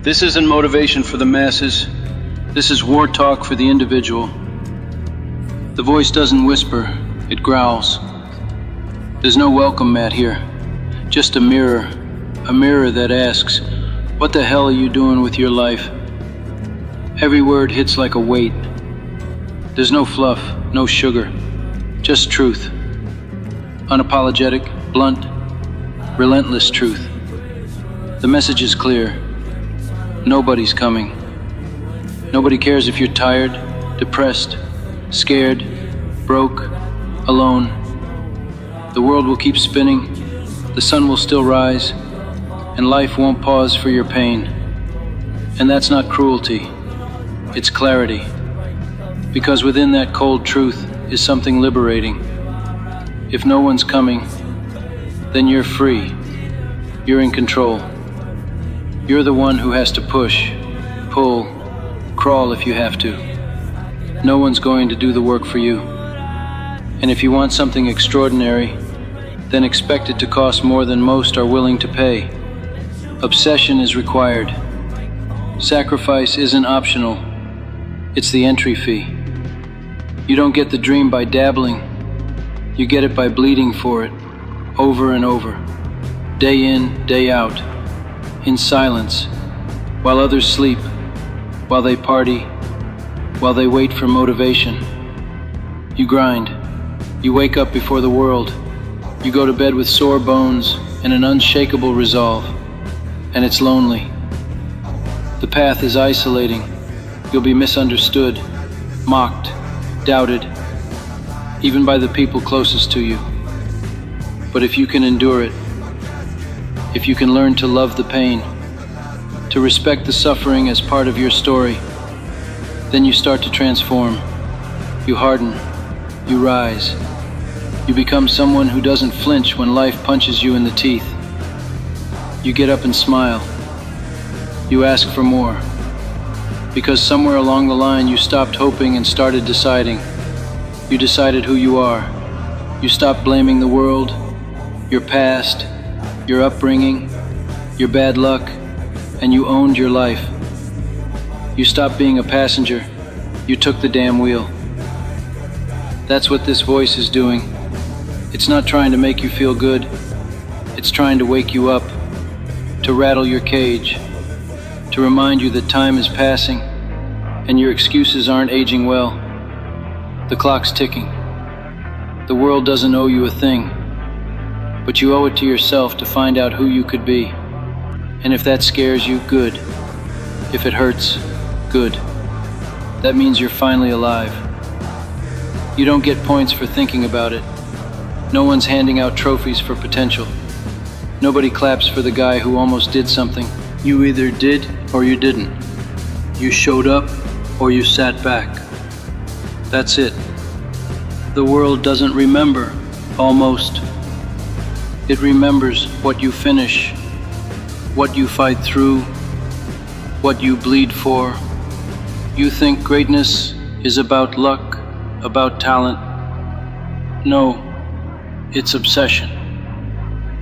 This isn't motivation for the masses. This is war talk for the individual. The voice doesn't whisper, it growls. There's no welcome mat here, just a mirror that asks, what the hell are you doing with your life? Every word hits like a weight. There's no fluff, no sugar, just truth. Unapologetic, blunt, relentless truth. The message is clear. Nobody's coming. Nobody cares if you're tired, depressed, scared, broke, alone. The world will keep spinning, the sun will still rise, and life won't pause for your pain. And that's not cruelty, it's clarity. Because within that cold truth is something liberating. If no one's coming, then you're free. You're in control. You're the one who has to push, pull, crawl if you have to. No one's going to do the work for you. And if you want something extraordinary, then expect it to cost more than most are willing to pay. Obsession is required. Sacrifice isn't optional. It's the entry fee. You don't get the dream by dabbling. You get it by bleeding for it, over and over, day in, day out, in silence, while others sleep, while they party, while they wait for motivation. You grind. You wake up before the world. You go to bed with sore bones and an unshakable resolve. And it's lonely. The path is isolating. You'll be misunderstood, mocked, doubted, even by the people closest to you. But if you can endure it, if you can learn to love the pain, to respect the suffering as part of your story, then you start to transform. You harden, you rise. You become someone who doesn't flinch when life punches you in the teeth. You get up and smile. You ask for more. Because somewhere along the line you stopped hoping and started deciding. You decided who you are. You stopped blaming the world, your past, your upbringing, your bad luck, and you owned your life. You stopped being a passenger. You took the damn wheel. That's what this voice is doing. It's not trying to make you feel good. It's trying to wake you up, to rattle your cage, to remind you that time is passing and your excuses aren't aging well. The clock's ticking. The world doesn't owe you a thing, but you owe it to yourself to find out who you could be. And if that scares you, good. If it hurts, good. That means you're finally alive. You don't get points for thinking about it. No one's handing out trophies for potential. Nobody claps for the guy who almost did something. You either did or you didn't. You showed up or you sat back. That's it. The world doesn't remember, almost. It remembers what you finish, what you fight through, what you bleed for. You think greatness is about luck, about talent. No, it's obsession.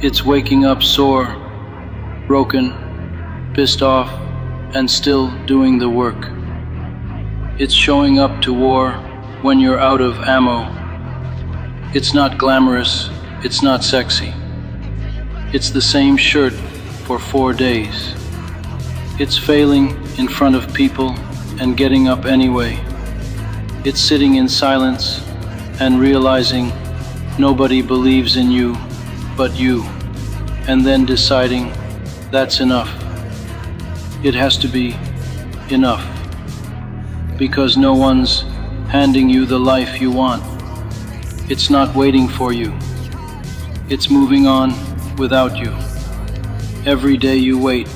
It's waking up sore, broken, pissed off, and still doing the work. It's showing up to war when you're out of ammo. It's not glamorous, it's not sexy. It's the same shirt for 4 days. It's failing in front of people and getting up anyway. It's sitting in silence and realizing nobody believes in you but you, and then deciding that's enough. It has to be enough, because no one's handing you the life you want. It's not waiting for you. It's moving on without you. Every day you wait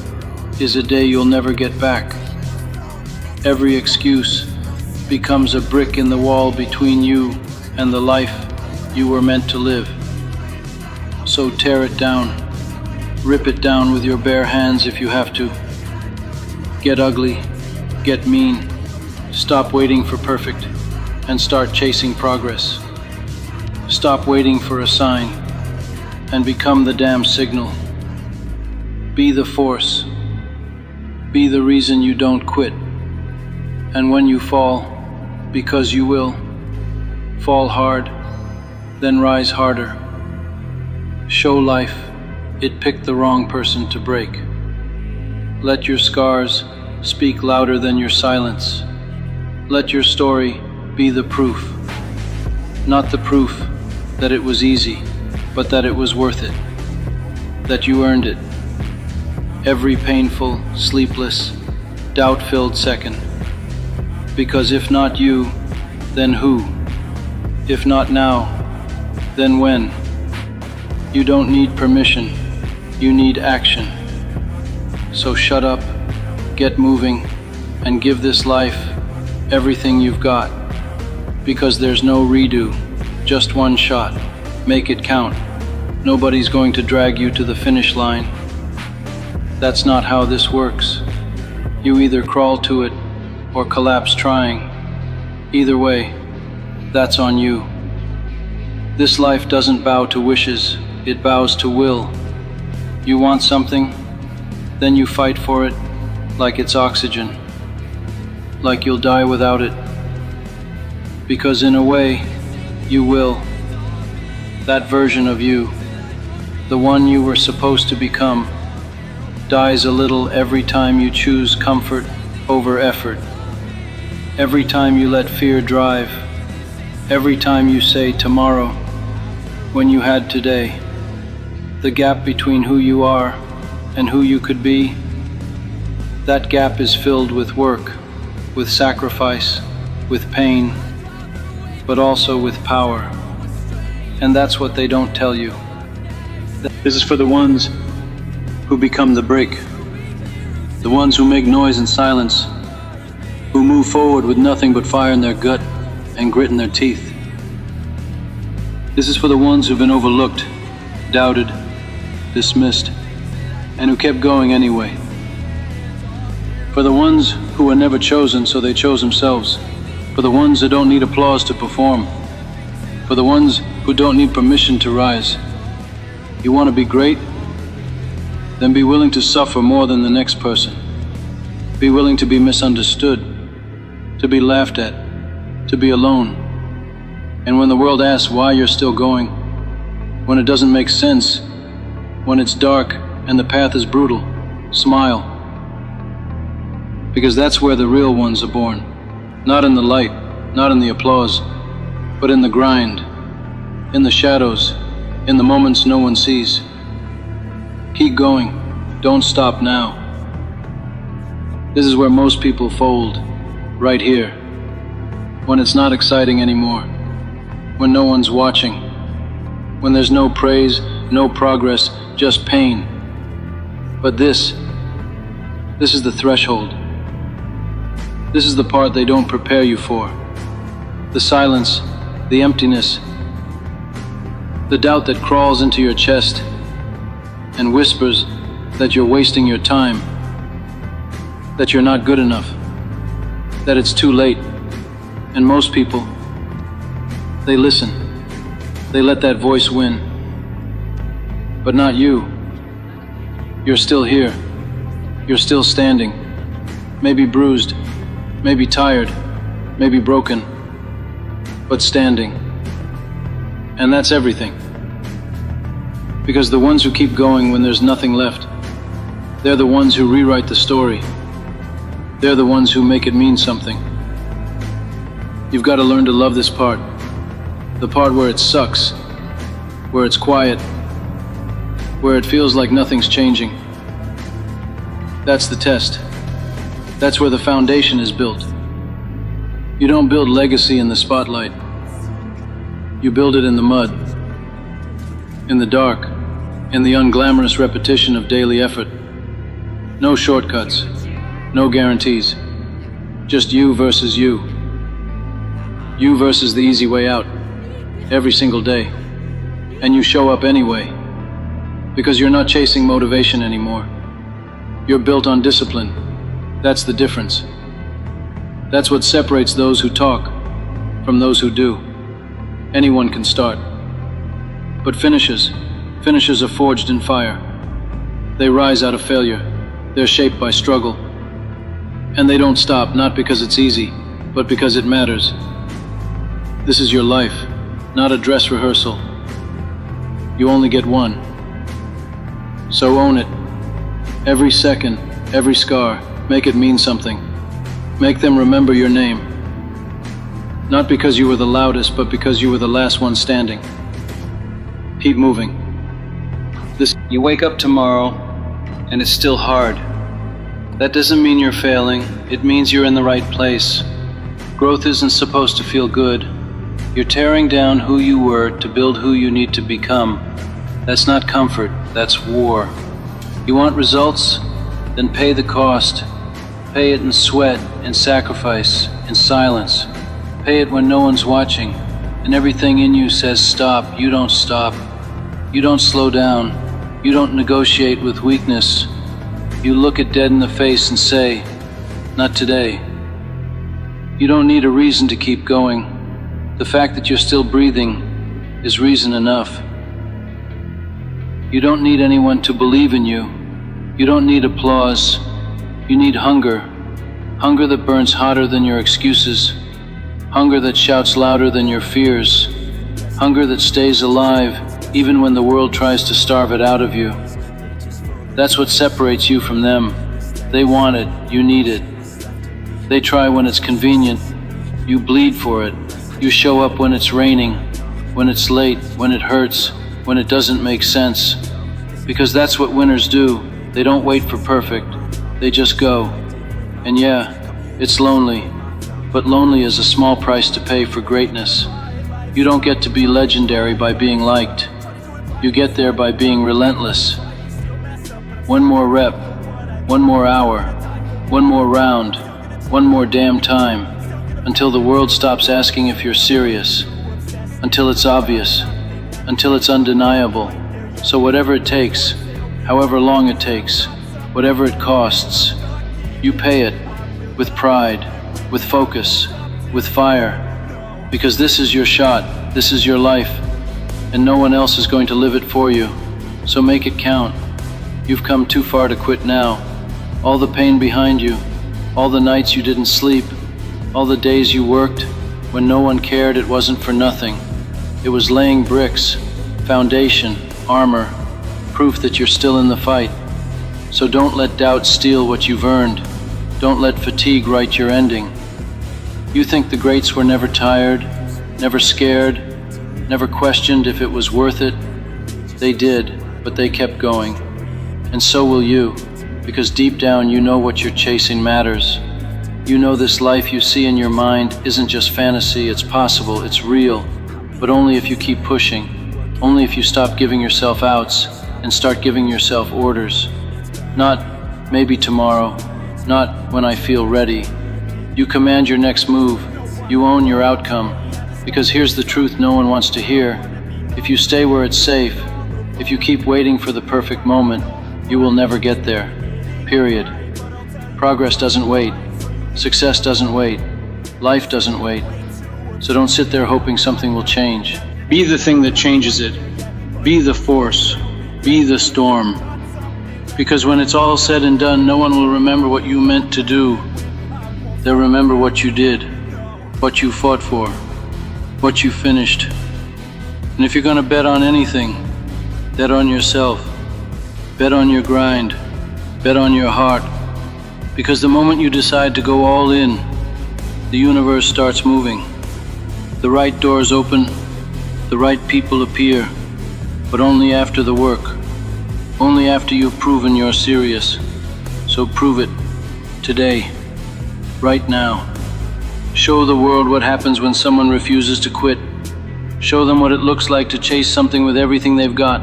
is a day you'll never get back. Every excuse becomes a brick in the wall between you and the life you were meant to live. So tear it down. Rip it down with your bare hands if you have to. Get ugly. Get mean. Stop waiting for perfect and start chasing progress. Stop waiting for a sign and become the damn signal. Be the force. be the reason you don't quit. And when you fall, because you will, fall hard, then rise harder. Show life it picked the wrong person to break. Let your scars speak louder than your silence. Let your story be the proof. Not the proof that it was easy, but that it was worth it. That you earned it. Every painful, sleepless, doubt-filled second. Because if not you, then who? If not now, then when? You don't need permission, you need action. So shut up, get moving, and give this life everything you've got. Because there's no redo, just one shot. Make it count. Nobody's going to drag you to the finish line. That's not how this works. You either crawl to it or collapse trying. Either way, that's on you. This life doesn't bow to wishes, it bows to will. You want something, then you fight for it like it's oxygen, like you'll die without it. Because in a way, you will. That version of you, the one you were supposed to become, dies a little every time you choose comfort over effort. Every time you let fear drive. Every time you say tomorrow when you had today. The gap between who you are and who you could be, that gap is filled with work, with sacrifice, with pain, but also with power. And that's what they don't tell you. This is for the ones who become the break, the ones who make noise in silence, who move forward with nothing but fire in their gut and grit in their teeth. This is for the ones who've been overlooked, doubted, dismissed, and who kept going anyway. For the ones who were never chosen, so they chose themselves. For the ones who don't need applause to perform. For the ones who don't need permission to rise. You want to be great? Then be willing to suffer more than the next person. Be willing to be misunderstood, to be laughed at, to be alone. And when the world asks why you're still going, when it doesn't make sense, when it's dark and the path is brutal, smile. Because that's where the real ones are born. Not in the light, not in the applause, but in the grind, in the shadows, in the moments no one sees. Keep going, don't stop now. This is where most people fold, right here, when it's not exciting anymore, when no one's watching, when there's no praise, no progress, just pain. But this is the threshold. This is the part they don't prepare you for. The silence, the emptiness, the doubt that crawls into your chest and whispers that you're wasting your time, that you're not good enough, that it's too late. And most people, they listen. They let that voice win. But not you. You're still here. You're still standing. Maybe bruised, maybe tired, maybe broken, but standing. And that's everything. Because the ones who keep going when there's nothing left, they're the ones who rewrite the story. They're the ones who make it mean something. You've got to learn to love this part. The part where it sucks, where it's quiet, where it feels like nothing's changing. That's the test. That's where the foundation is built. You don't build legacy in the spotlight. You build it in the mud, in the dark, in the unglamorous repetition of daily effort. No shortcuts, no guarantees. Just you versus you. You versus the easy way out, every single day. And you show up anyway, because you're not chasing motivation anymore. You're built on discipline. That's the difference. That's what separates those who talk from those who do. Anyone can start. But finishers are forged in fire. They rise out of failure. They're shaped by struggle. And they don't stop, not because it's easy, but because it matters. This is your life, not a dress rehearsal. You only get one. So own it. Every second, every scar, make it mean something. Make them remember your name. Not because you were the loudest, but because you were the last one standing. Keep moving. You wake up tomorrow, and it's still hard. That doesn't mean you're failing. It means you're in the right place. Growth isn't supposed to feel good. You're tearing down who you were to build who you need to become. That's not comfort, that's war. You want results? Then pay the cost. Pay it in sweat, in sacrifice, in silence. Pay it when no one's watching, and everything in you says stop. You don't stop. You don't slow down. You don't negotiate with weakness. You look it dead in the face and say, not today. You don't need a reason to keep going. The fact that you're still breathing is reason enough. You don't need anyone to believe in you. You don't need applause. You need hunger. Hunger that burns hotter than your excuses. Hunger that shouts louder than your fears. Hunger that stays alive even when the world tries to starve it out of you. That's what separates you from them. They want it, you need it. They try when it's convenient, you bleed for it. You show up when it's raining, when it's late, when it hurts, when it doesn't make sense. Because that's what winners do. They don't wait for perfect, they just go. And yeah, it's lonely, but lonely is a small price to pay for greatness. You don't get to be legendary by being liked. You get there by being relentless. One more rep, one more hour, one more round, one more damn time, until the world stops asking if you're serious, until it's obvious, until it's undeniable. So whatever it takes, however long it takes, whatever it costs, you pay it with pride, with focus, with fire, because this is your shot, this is your life, and no one else is going to live it for you. So make it count. You've come too far to quit now. All the pain behind you, all the nights you didn't sleep, all the days you worked when no one cared, it wasn't for nothing. It was laying bricks, foundation, armor, proof that you're still in the fight. So don't let doubt steal what you've earned. Don't let fatigue write your ending. You think the greats were never tired, never scared, never questioned if it was worth it? They did, but they kept going. And so will you, because deep down you know what you're chasing matters. You know this life you see in your mind isn't just fantasy, it's possible, it's real, but only if you keep pushing, only if you stop giving yourself outs and start giving yourself orders. Not maybe tomorrow, not when I feel ready. You command your next move, you own your outcome, because here's the truth no one wants to hear. If you stay where it's safe, if you keep waiting for the perfect moment, you will never get there. Period. Progress doesn't wait. Success doesn't wait. Life doesn't wait. So don't sit there hoping something will change. Be the thing that changes it. Be the force. Be the storm. Because when it's all said and done, no one will remember what you meant to do. They'll remember what you did, what you fought for, what you finished. And if you're gonna bet on anything, bet on yourself. Bet on your grind. Bet on your heart. Because the moment you decide to go all in, the universe starts moving. The right doors open, the right people appear, but only after the work. Only after you've proven you're serious. So prove it. Today. Right now. Show the world what happens when someone refuses to quit. Show them what it looks like to chase something with everything they've got.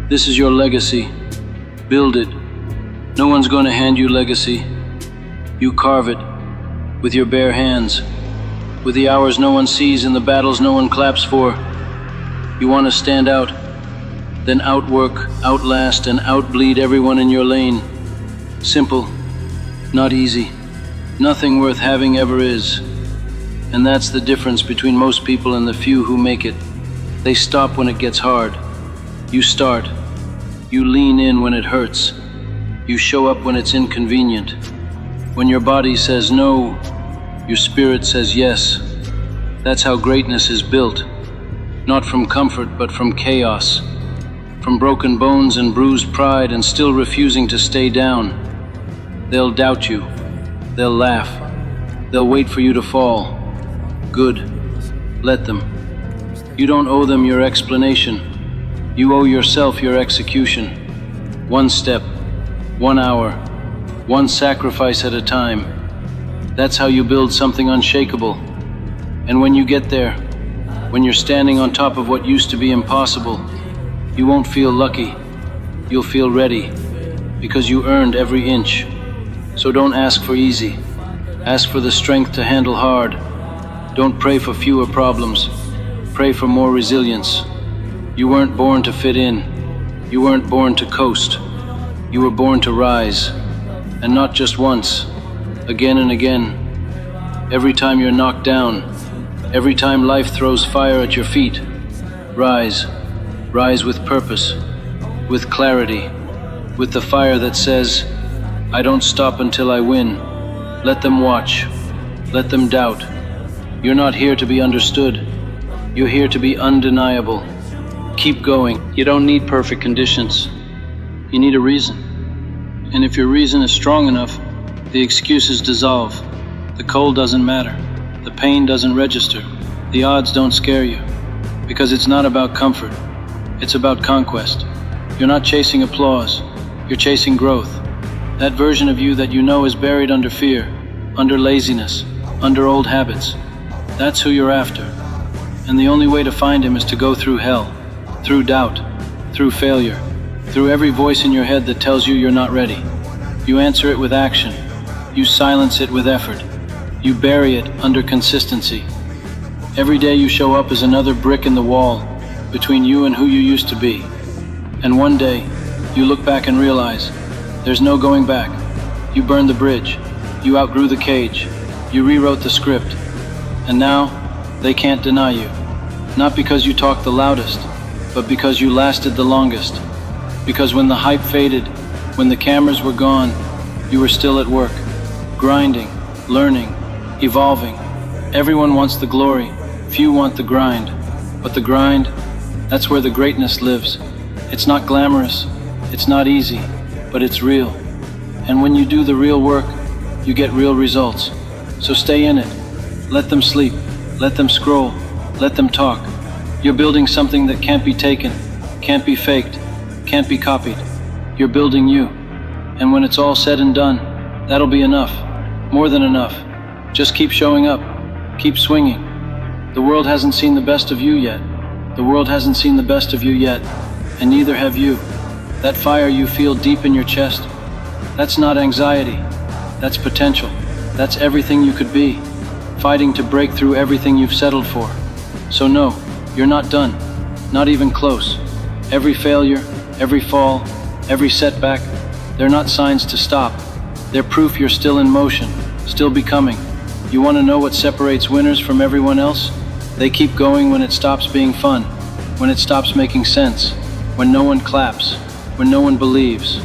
This is your legacy. Build it. No one's going to hand you legacy. You carve it with your bare hands, with the hours no one sees and the battles no one claps for. You want to stand out, then outwork, outlast, and outbleed everyone in your lane. Simple, not easy. Nothing worth having ever is. And that's the difference between most people and the few who make it. They stop when it gets hard. You start. You lean in when it hurts. You show up when it's inconvenient. When your body says no, your spirit says yes. That's how greatness is built. Not from comfort, but from chaos. From broken bones and bruised pride and still refusing to stay down. They'll doubt you. They'll laugh. They'll wait for you to fall. Good. Let them. You don't owe them your explanation. You owe yourself your execution. One step, 1 hour, one sacrifice at a time. That's how you build something unshakable. And when you get there, when you're standing on top of what used to be impossible, you won't feel lucky. You'll feel ready, because you earned every inch. So don't ask for easy. Ask for the strength to handle hard. Don't pray for fewer problems. Pray for more resilience. You weren't born to fit in. You weren't born to coast. You were born to rise. And not just once, again and again. Every time you're knocked down, every time life throws fire at your feet, rise. Rise with purpose, with clarity, with the fire that says, I don't stop until I win. Let them watch. Let them doubt. You're not here to be understood. You're here to be undeniable. Keep going. You don't need perfect conditions. You need a reason. And if your reason is strong enough, the excuses dissolve. The cold doesn't matter. The pain doesn't register. The odds don't scare you. Because it's not about comfort. It's about conquest. You're not chasing applause. You're chasing growth. That version of you that you know is buried under fear, under laziness, under old habits. That's who you're after. And the only way to find him is to go through hell, through doubt, through failure, through every voice in your head that tells you you're not ready. You answer it with action. You silence it with effort. You bury it under consistency. Every day you show up as another brick in the wall between you and who you used to be. And one day, you look back and realize there's no going back. You burned the bridge. You outgrew the cage. You rewrote the script. And now, they can't deny you. Not because you talked the loudest, but because you lasted the longest. Because when the hype faded, when the cameras were gone, you were still at work, grinding, learning, evolving. Everyone wants the glory, few want the grind. But the grind, that's where the greatness lives. It's not glamorous, it's not easy, but it's real. And when you do the real work, you get real results. So stay in it. Let them sleep, let them scroll, let them talk. You're building something that can't be taken, can't be faked, can't be copied. You're building you. And when it's all said and done, that'll be enough, more than enough. Just keep showing up, keep swinging. The world hasn't seen the best of you yet. The world hasn't seen the best of you yet, and neither have you. That fire you feel deep in your chest, that's not anxiety, that's potential. That's everything you could be, fighting to break through everything you've settled for. So no, you're not done, not even close. Every failure, every fall, every setback, they're not signs to stop. They're proof you're still in motion, still becoming. You want to know what separates winners from everyone else? They keep going when it stops being fun, when it stops making sense, when no one claps, when no one believes,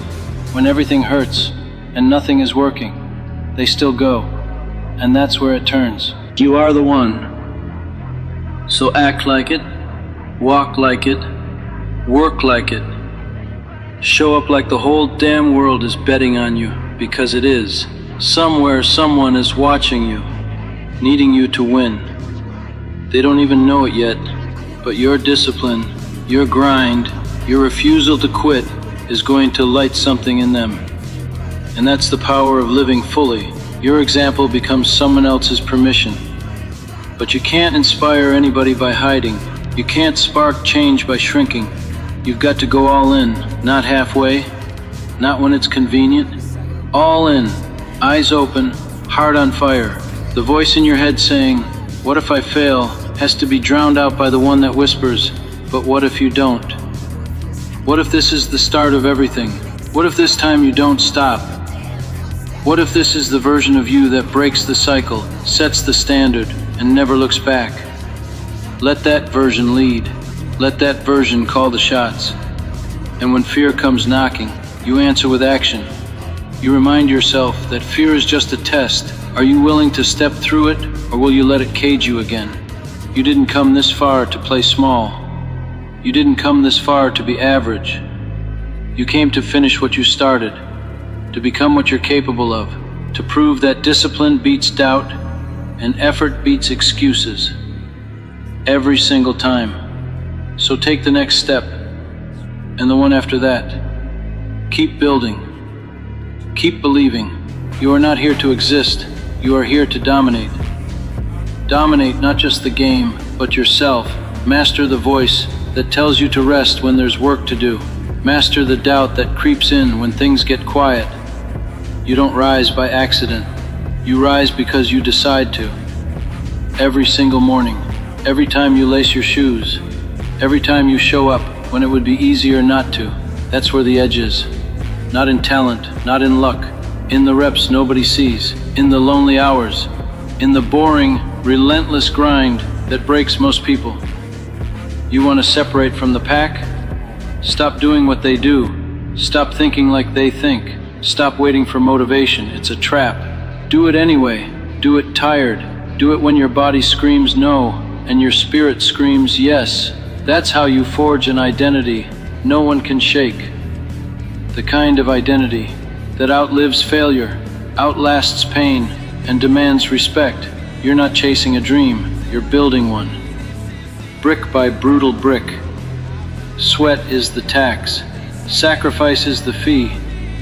when everything hurts and nothing is working. They still go, and that's where it turns. You are the one. So act like it, walk like it, work like it. Show up like the whole damn world is betting on you, because it is. Somewhere someone is watching you, needing you to win. They don't even know it yet, but your discipline, your grind, your refusal to quit is going to light something in them. And that's the power of living fully. Your example becomes someone else's permission. But you can't inspire anybody by hiding. You can't spark change by shrinking. You've got to go all in, not halfway, not when it's convenient. All in, eyes open, heart on fire. The voice in your head saying, "What if I fail?" has to be drowned out by the one that whispers, "But what if you don't? What if this is the start of everything? What if this time you don't stop? What if this is the version of you that breaks the cycle, sets the standard, and never looks back?" Let that version lead. Let that version call the shots. And when fear comes knocking, you answer with action. You remind yourself that fear is just a test. Are you willing to step through it, or will you let it cage you again? You didn't come this far to play small. You didn't come this far to be average. You came to finish what you started, to become what you're capable of, to prove that discipline beats doubt and effort beats excuses. Every single time. So take the next step, and the one after that. Keep building. Keep believing. You are not here to exist. You are here to dominate. Dominate not just the game, but yourself. Master the voice that tells you to rest when there's work to do. Master the doubt that creeps in when things get quiet. You don't rise by accident. You rise because you decide to. Every single morning, every time you lace your shoes, every time you show up when it would be easier not to. That's where the edge is. Not in talent, not in luck, in the reps nobody sees, in the lonely hours, in the boring, relentless grind that breaks most people. You want to separate from the pack? Stop doing what they do. Stop thinking like they think. Stop waiting for motivation. It's a trap. Do it anyway. Do it tired. Do it when your body screams no and your spirit screams yes. That's how you forge an identity no one can shake. The kind of identity that outlives failure, outlasts pain, and demands respect. You're not chasing a dream, you're building one. Brick by brutal brick. Sweat is the tax, sacrifice is the fee,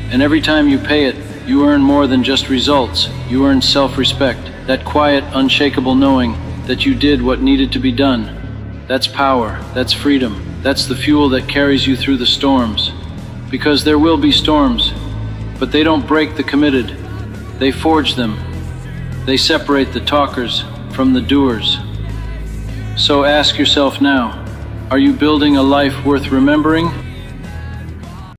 and every time you pay it, you earn more than just results. You earn self-respect, that quiet, unshakable knowing that you did what needed to be done. That's power, that's freedom, that's the fuel that carries you through the storms. Because there will be storms, but they don't break the committed, they forge them. They separate the talkers from the doers. So ask yourself now, are you building a life worth remembering?